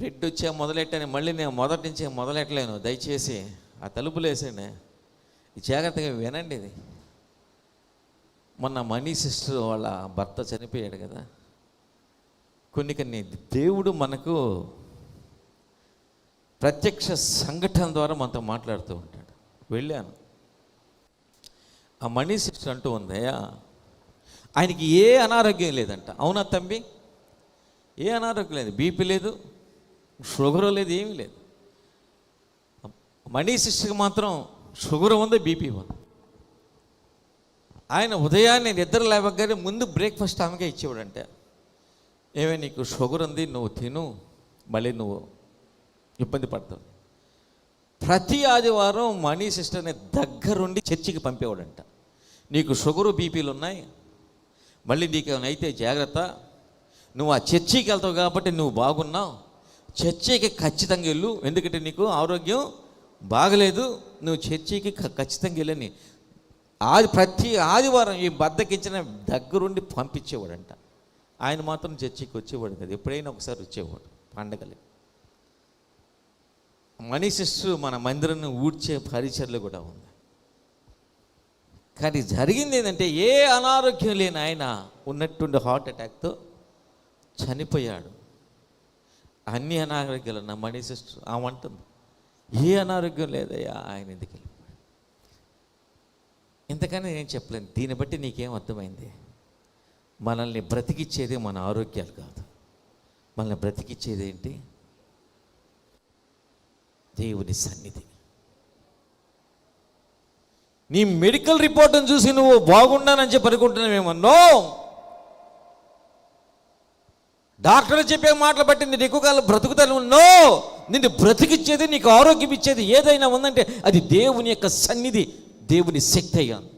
Red వచ్చా మొదలెట్టాను, మళ్ళీ నేను మొదటి నుంచే మొదలెట్టలేను. దయచేసి ఆ తలుపులు వేసాను, జాగ్రత్తగా వినండి. ఇది మొన్న మనీ సిస్టర్ వాళ్ళ భర్త చనిపోయాడు కదా. కొన్ని దేవుడు మనకు ప్రత్యక్ష సంఘటన ద్వారా మనతో మాట్లాడుతూ ఉంటాడు. వెళ్ళాను, ఆ మనీ సిస్టర్ అంటూ ఉందయ్యా, ఆయనకి ఏ అనారోగ్యం లేదంట. అవునా తమ్మి? ఏ అనారోగ్యం లేదు, బీపీ లేదు, షుగర్ లేదు, ఏమీ లేదు. మనీ సిస్టర్కి మాత్రం షుగర్ ఉంది, బీపీ ఉంది. ఆయన ఉదయాన్నే నిద్ర లేవగానే ముందు బ్రేక్ఫాస్ట్ ఆమెకే ఇచ్చేవాడంటే, ఏమే నీకు షుగర్ ఉంది, నువ్వు తిను, మళ్ళీ నువ్వు ఇబ్బంది పడతావు. ప్రతి ఆదివారం మనీ సిస్టర్ని దగ్గరుండి చర్చికి పంపేవాడంట. నీకు షుగరు బీపీలు ఉన్నాయి, మళ్ళీ నీకు ఏమైనా అయితే జాగ్రత్త, నువ్వు ఆ చర్చికి వెళ్తావు కాబట్టి నువ్వు బాగున్నావు, చర్చికి ఖచ్చితంగా వెళ్ళు, ఎందుకంటే నీకు ఆరోగ్యం బాగలేదు, నువ్వు చర్చికి ఖచ్చితంగా వెళ్ళని ప్రతి ఆదివారం ఈ బద్దకించిన దగ్గరుండి పంపించేవాడంట. ఆయన మాత్రం చర్చికి వచ్చేవాడు కదా, ఎప్పుడైనా ఒకసారి వచ్చేవాడు పండగలకి. మనీ సిస్టర్ మన మందిరాన్ని ఊడ్చే పరిచర్లు కూడా ఉంది. కానీ జరిగింది ఏంటంటే, ఏ అనారోగ్యం లేని ఆయన ఉన్నట్టుండి హార్ట్ అటాక్తో చనిపోయాడు. అన్ని అనారోగ్యాలు ఉన్న మనీ సిస్టర్ ఆమె అంటుంది, ఏ అనారోగ్యం లేదయ్యా, ఆయన ఎందుకు వెళ్ళిపోయాడు. ఇంతకని నేను చెప్పలేను. దీన్ని బట్టి నీకేం అర్థమైంది? మనల్ని బ్రతికిచ్చేది మన ఆరోగ్యాలు కాదు, మనల్ని బ్రతికిచ్చేది ఏంటి? దేవుని సన్నిధి. నీ మెడికల్ రిపోర్ట్ని చూసి నువ్వు బాగున్నానని చెప్పి అనుకుంటున్నావేమో. నో, డాక్టర్లు చెప్పే మాటలు బట్టి నేను ఎక్కువ కాలం బ్రతుకుతాను. నో, నిన్ను బ్రతికిచ్చేది, నీకు ఆరోగ్యం ఇచ్చేది ఏదైనా ఉందంటే అది దేవుని యొక్క సన్నిధి, దేవుని శక్తి అయ్యాను.